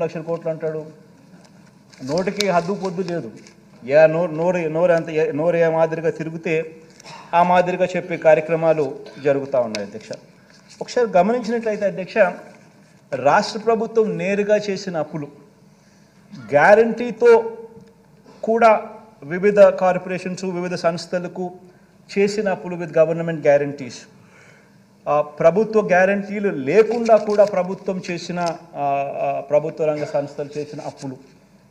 లక్షల కోట్లు అంటాడు. నోటికి హద్దు పొద్దు లేదు. నోరు ఏ మాదిరిగా తిరిగితే ఆ మాదిరిగా చెప్పే కార్యక్రమాలు జరుగుతూ ఉన్నాయి అధ్యక్ష. ఒకసారి గమనించినట్లయితే అధ్యక్ష, రాష్ట్ర ప్రభుత్వం నేరుగా చేసిన అప్పులు, గ్యారంటీతో కూడా వివిధ కార్పొరేషన్స్, వివిధ సంస్థలకు చేసిన అప్పులు విత్ గవర్నమెంట్ గ్యారంటీస్, ప్రభుత్వ గ్యారంటీలు లేకుండా కూడా ప్రభుత్వం చేసిన ప్రభుత్వ రంగ సంస్థలు చేసిన అప్పులు,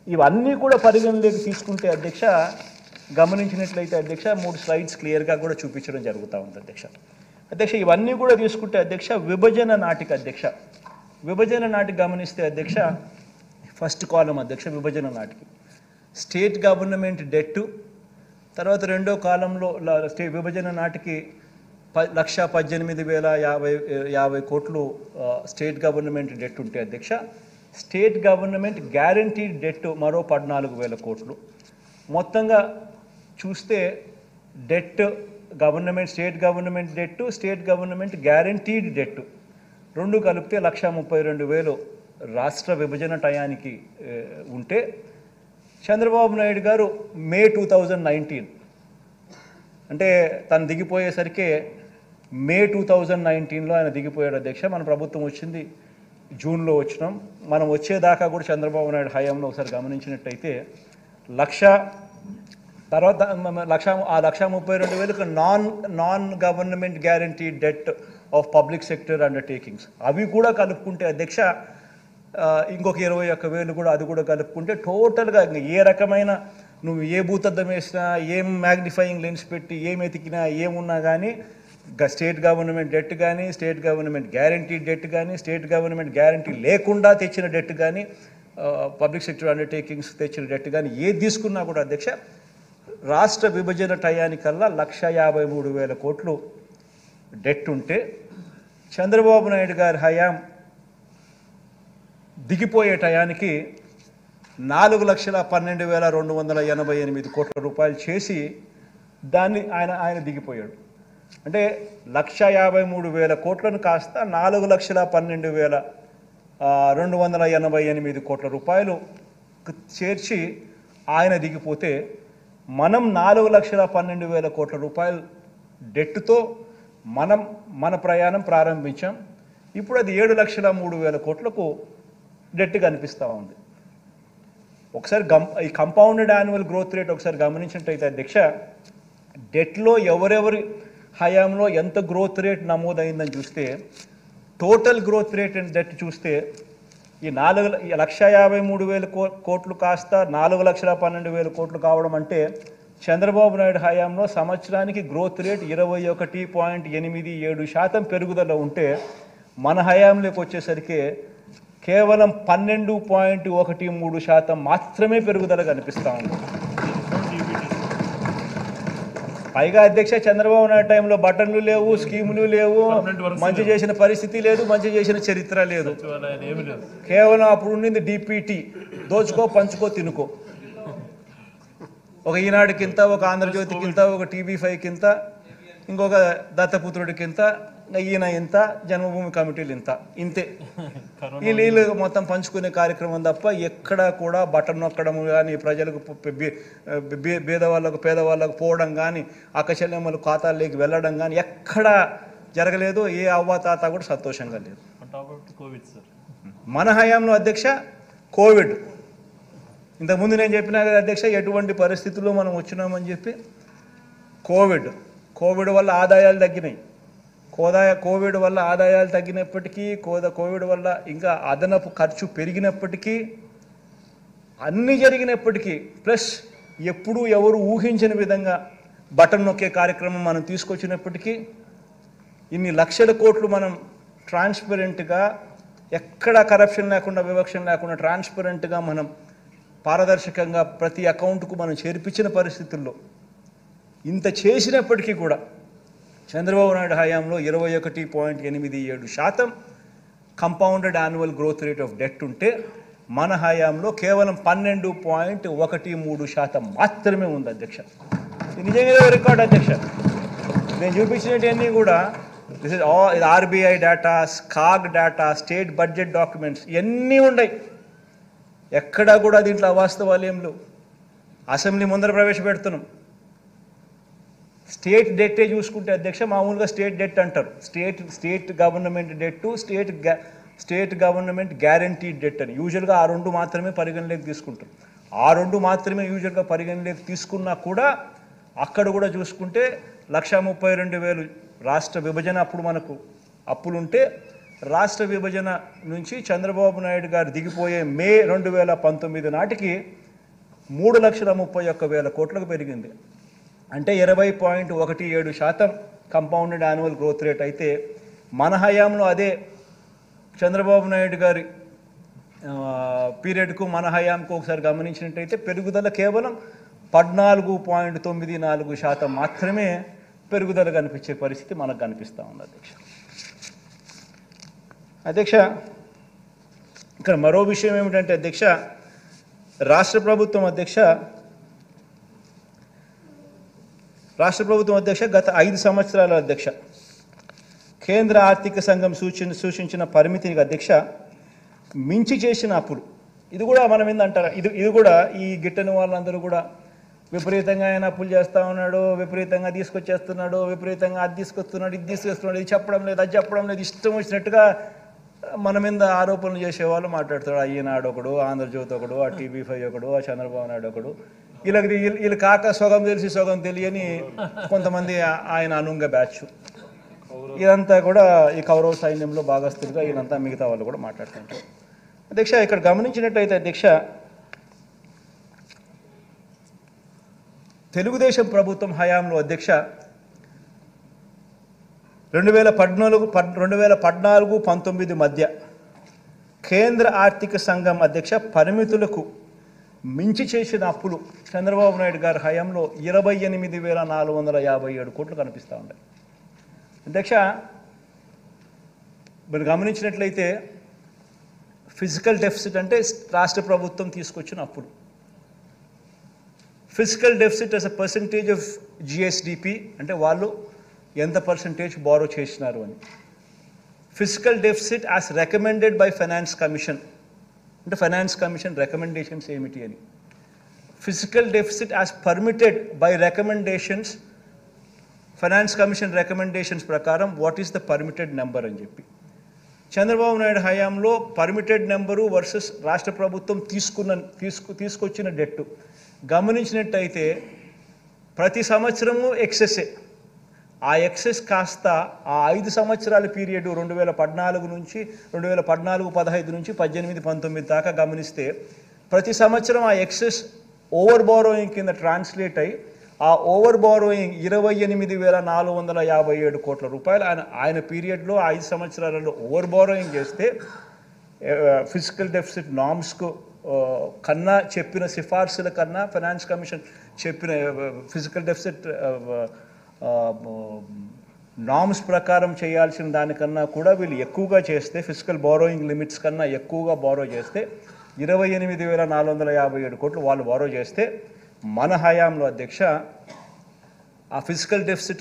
ఇవన్నీ కూడా పరిగణలోకి తీసుకుంటే అధ్యక్ష, గమనించినట్లయితే అధ్యక్ష 3 స్లైడ్స్ క్లియర్గా కూడా చూపించడం జరుగుతూ ఉంది అధ్యక్ష. ఇవన్నీ కూడా తీసుకుంటే అధ్యక్ష, విభజన నాటికి గమనిస్తే అధ్యక్ష, ఫస్ట్ కాలం అధ్యక్ష, విభజన నాటికి స్టేట్ గవర్నమెంట్ డెట్టు, తర్వాత రెండో కాలంలో విభజన నాటికి 1,18,050 కోట్లు స్టేట్ గవర్నమెంట్ డెట్ ఉంటే అధ్యక్ష, స్టేట్ గవర్నమెంట్ గ్యారంటీడ్ డెట్ మరో 14,000 కోట్లు. మొత్తంగా చూస్తే debt state government debt, state government guaranteed debt రెండు కలిపితే 1,32,000 రాష్ట్ర విభజన టయానికి ఉంటే, చంద్రబాబు నాయుడు గారు మే 2019 అంటే తను దిగిపోయేసరికి మే 2019లో ఆయన దిగిపోయాడు అధ్యక్ష. మన ప్రభుత్వం వచ్చింది జూన్లో వచ్చినాం. మనం వచ్చేదాకా కూడా చంద్రబాబు నాయుడు హయాంలో ఒకసారి గమనించినట్టయితే తర్వాత 1,32,000 non government guarantee det of public sector undertakings, అవి కూడా కలుపుకుంటే అధ్యక్ష ఇంకొక 21,000 కూడా, అది కూడా కలుపుకుంటే టోటల్గా ఏ రకమైన నువ్వు ఏ భూతద్దం వేసినా, ఏం మ్యాగ్నిఫైయింగ్ లెన్స్ పెట్టి ఏం ఎతికినా, ఏమున్నా కానీ స్టేట్ గవర్నమెంట్ డెట్ కానీ, స్టేట్ గవర్నమెంట్ గ్యారంటీ డెట్ కానీ, స్టేట్ గవర్నమెంట్ గ్యారంటీ లేకుండా తెచ్చిన డెట్ కానీ, పబ్లిక్ సెక్టర్ అండర్టేకింగ్స్ తెచ్చిన డెట్ కానీ ఏది తీసుకున్నా కూడా అధ్యక్ష, రాష్ట్ర విభజన టయానికల్లా 1,53,000 కోట్లు డెట్ ఉంటే, చంద్రబాబు నాయుడు గారి హయాం దిగిపోయే టయానికి 4,12,288 కోట్ల రూపాయలు చేసి దాన్ని ఆయన దిగిపోయాడు. అంటే 1,53,000 కోట్లను కాస్త 4,12,288 కోట్ల రూపాయలు చేర్చి ఆయన దిగిపోతే, మనం 4,12,000 కోట్ల రూపాయలు డెట్తో మన ప్రయాణం ప్రారంభించాం. ఇప్పుడు అది 7,03,000 కోట్లకు డెట్ కనిపిస్తూ ఉంది. ఒకసారి ఈ కంపౌండెడ్ యాన్యువల్ గ్రోత్ రేట్ ఒకసారి గమనించినట్టయితే అధ్యక్ష, డెట్లో ఎవరెవరి హయాంలో ఎంత గ్రోత్ రేట్ నమోదైందని చూస్తే, total growth rate and debt చూస్తే ఈ 1,53,000 కోట్లు కాస్త 4,12,000 కోట్లు కావడం అంటే, చంద్రబాబు నాయుడు హయాంలో సంవత్సరానికి గ్రోత్ రేట్ 21.87% పెరుగుదల ఉంటే, మన హయాంలోకి వచ్చేసరికి కేవలం 12.13% మాత్రమే పెరుగుదల కనిపిస్తూ ఉంది. పైగా అధ్యక్ష, చంద్రబాబు నాయుడు టైంలో బటన్లు లేవు, స్కీములు లేవు, మంచి చేసిన పరిస్థితి లేదు, మంచి చేసిన చరిత్ర లేదు. కేవలం అప్పుడు ఉండింది డిపిటి, దోచుకో పంచుకో తినుకో. ఒక ఈనాడుకింత, ఒక ఆంధ్రజ్యోతికింత, ఒక TV5కింత, ఇంకొక దత్తపుత్రుడికింత, ఈయన ఇంత, జన్మభూమి కమిటీలు ఇంతే. ఈ నీళ్ళు మొత్తం పంచుకునే కార్యక్రమం తప్ప ఎక్కడా కూడా బటన్ నొక్కడం కానీ, ప్రజలకు పేదవాళ్ళకు పోవడం కానీ, అక్కచెల్లెమ్మలు ఖాతాల్లోకి వెళ్ళడం కానీ ఎక్కడా జరగలేదు. ఏ అవ్వాతాత కూడా సంతోషంగా లేదు. మన హయాంలో అధ్యక్ష కోవిడ్, ఇంతకుముందు నేను చెప్పినా కదా అధ్యక్ష, ఎటువంటి పరిస్థితుల్లో మనం వచ్చినామని చెప్పి. కోవిడ్ వల్ల ఆదాయాలు తగ్గినాయి. కోవిడ్ వల్ల ఆదాయాలు తగ్గినప్పటికీ, కోవిడ్ వల్ల ఇంకా అదనపు ఖర్చు పెరిగినప్పటికీ, అన్నీ జరిగినప్పటికీ, ప్లస్ ఎప్పుడూ ఎవరు ఊహించని విధంగా బటన్ నొక్కే కార్యక్రమం మనం తీసుకొచ్చినప్పటికీ, ఇన్ని లక్షల కోట్లు మనం ట్రాన్స్పరెంట్గా, ఎక్కడ కరప్షన్ లేకుండా, వివక్షణ లేకుండా ట్రాన్స్పరెంట్గా మనం పారదర్శకంగా ప్రతి అకౌంట్కు మనం చేర్పించిన పరిస్థితుల్లో ఇంత చేసినప్పటికీ కూడా చంద్రబాబు నాయుడు హయాంలో 21.87% compounded annual growth rate of debt ఉంటే, మన హయాంలో కేవలం 12.13% మాత్రమే ఉంది అధ్యక్ష. ఇది నిజంగా రికార్డ్ అధ్యక్ష. నేను చూపించినవన్నీ కూడా this is all RBI data, స్కాగ్ డేటా, స్టేట్ బడ్జెట్ డాక్యుమెంట్స్ ఇవన్నీ ఉన్నాయి. ఎక్కడా కూడా దీంట్లో అవాస్తవాలు ఏం లేవు. అసెంబ్లీ ముందర ప్రవేశపెడుతున్నాం. స్టేట్ డెట్టే చూసుకుంటే అధ్యక్ష మామూలుగా స్టేట్ డెట్ అంటారు. State government debt, state government guaranteed debt అని యూజువల్గా ఆ రెండు మాత్రమే పరిగణలోకి తీసుకుంటారు. ఆ రెండు మాత్రమే యూజువల్గా పరిగణలోకి తీసుకున్నా కూడా అక్కడ కూడా చూసుకుంటే 1,32,000 రాష్ట్ర విభజన అప్పుడు మనకు అప్పులుంటే రాష్ట్ర విభజన నుంచి చంద్రబాబు నాయుడు గారు దిగిపోయే మే 2019 నాటికి 3,31,000 కోట్లకు పెరిగింది. అంటే 20.17% కంపౌండెడ్ యాన్యువల్ గ్రోత్ రేట్ అయితే మన హయాంలో అదే చంద్రబాబు నాయుడు గారి పీరియడ్కు మన హయాంకు ఒకసారి గమనించినట్టయితే పెరుగుదల కేవలం 14.94% మాత్రమే పెరుగుదల కనిపించే పరిస్థితి మనకు కనిపిస్తూ ఉంది అధ్యక్ష. ఇక్కడ మరో విషయం ఏమిటంటే అధ్యక్ష, రాష్ట్ర ప్రభుత్వం అధ్యక్ష గత 5 సంవత్సరాల అధ్యక్ష కేంద్ర ఆర్థిక సంఘం సూచించిన పరిమితికి అధ్యక్ష మించి చేసిన అప్పులు. ఇది కూడా మనం ఏందంటారా, ఇది కూడా ఈ గిట్టని వాళ్ళందరూ కూడా విపరీతంగా ఆయన అప్పులు చేస్తూ ఉన్నాడు, విపరీతంగా తీసుకొచ్చేస్తున్నాడు, విపరీతంగా అది తీసుకొస్తున్నాడు, ఇది తీసుకొస్తున్నాడు, ఇది చెప్పడం లేదు, అది చెప్పడం లేదు, ఇష్టం వచ్చినట్టుగా మన మీద ఆరోపణలు చేసేవాళ్ళు మాట్లాడుతాడు. ఈనాడు ఒకడు, ఆంధ్రజ్యోతి ఒకడు, ఆ TV5 ఒకడు, ఆ చంద్రబాబు నాయుడు ఒకడు, వీళ్ళు కాక సొగం తెలిసి సొగం తెలియని కొంతమంది ఆయన అనుంగ బ్యాచ్. ఇదంతా కూడా ఈ కౌరవ సైన్యంలో భాగస్తులుగా వీళ్ళంతా మిగతా వాళ్ళు కూడా మాట్లాడుతుంటారు అధ్యక్ష. ఇక్కడ గమనించినట్టయితే అధ్యక్ష తెలుగుదేశం ప్రభుత్వం హయాంలో అధ్యక్ష 2014-19 మధ్య కేంద్ర ఆర్థిక సంఘం అధ్యక్ష పరిమితులకు మించి చేసిన అప్పులు చంద్రబాబు నాయుడు గారి హయాంలో 28,457 కోట్లు కనిపిస్తూ ఉన్నాయి అధ్యక్ష. మీరు గమనించినట్లయితే ఫిజికల్ డెఫిసిట్ అంటే రాష్ట్ర ప్రభుత్వం తీసుకొచ్చిన అప్పులు. Fiscal deficit as a percentage of GSDP అంటే వాళ్ళు ఎంత పర్సంటేజ్ బారో చేసినారు అని. Fiscal deficit as recommended by finance commission అంటే ఫైనాన్స్ కమిషన్ రికమెండేషన్స్ ఏమిటి అని. Fiscal deficit as permitted by recommendations, finance commission recommendations ప్రకారం what is the permitted number అని చెప్పి. చంద్రబాబు నాయుడు హయాంలో పర్మిటెడ్ నెంబరు వర్సెస్ రాష్ట్ర ప్రభుత్వం తీసుకొచ్చిన డెట్టు గమనించినట్టయితే ప్రతి సంవత్సరము ఎక్సెస్సే. ఆ ఎక్సెస్ కాస్త ఆ 5 సంవత్సరాల పీరియడ్ 2014 నుంచి 2014-15 నుంచి 18-19 దాకా గమనిస్తే ప్రతి సంవత్సరం ఆ ఎక్సెస్ ఓవర్ బారోయింగ్ కింద ట్రాన్స్లేట్ అయ్యి ఆ ఓవర్ బారోయింగ్ 28,457 కోట్ల రూపాయలు ఆయన పీరియడ్లో 5 సంవత్సరాలలో ఓవర్ బారోయింగ్ చేస్తే ఫిజికల్ డెఫిసిట్ నామ్స్కు కన్నా చెప్పిన సిఫార్సుల కన్నా ఫైనాన్స్ కమిషన్ చెప్పిన ఫిజికల్ డెఫిసిట్ నామ్స్ ప్రకారం చేయాల్సిన దానికన్నా కూడా వీళ్ళు ఎక్కువగా చేస్తే ఫిజికల్ బారోయింగ్ లిమిట్స్ కన్నా ఎక్కువగా బారో చేస్తే 28,457 కోట్లు వాళ్ళు బారో చేస్తే మన హయాంలో అధ్యక్ష ఆ ఫిజికల్ డెఫిసిట్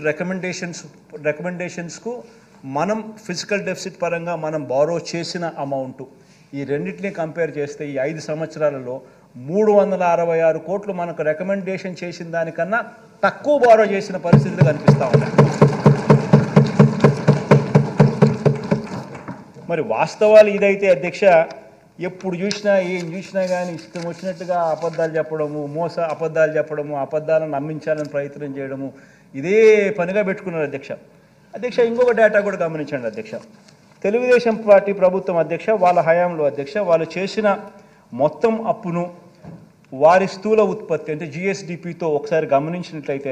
రికమెండేషన్స్కు మనం ఫిజికల్ డెఫిసిట్ పరంగా మనం బారో చేసిన అమౌంట్ ఈ రెండింటిని కంపేర్ చేస్తే ఈ 5 సంవత్సరాలలో 366 కోట్లు మనకు రికమెండేషన్ చేసిన దానికన్నా తక్కువ బారో చేసిన పరిస్థితులు కనిపిస్తూ ఉన్నాయి. మరి వాస్తవాలు ఇదైతే అధ్యక్ష ఎప్పుడు చూసినా ఏం చూసినా కానీ ఇష్టం వచ్చినట్టుగా అబద్ధాలు చెప్పడము, అబద్ధాలను నమ్మించాలని ప్రయత్నం చేయడము ఇదే పనిగా పెట్టుకున్నారు అధ్యక్ష. ఇంకొక డేటా కూడా గమనించండి అధ్యక్ష. తెలుగుదేశం పార్టీ ప్రభుత్వం అధ్యక్ష వాళ్ళ హయాంలో అధ్యక్ష వాళ్ళు చేసిన మొత్తం అప్పును వారి స్థూల ఉత్పత్తి అంటే GSDPతో ఒకసారి గమనించినట్లయితే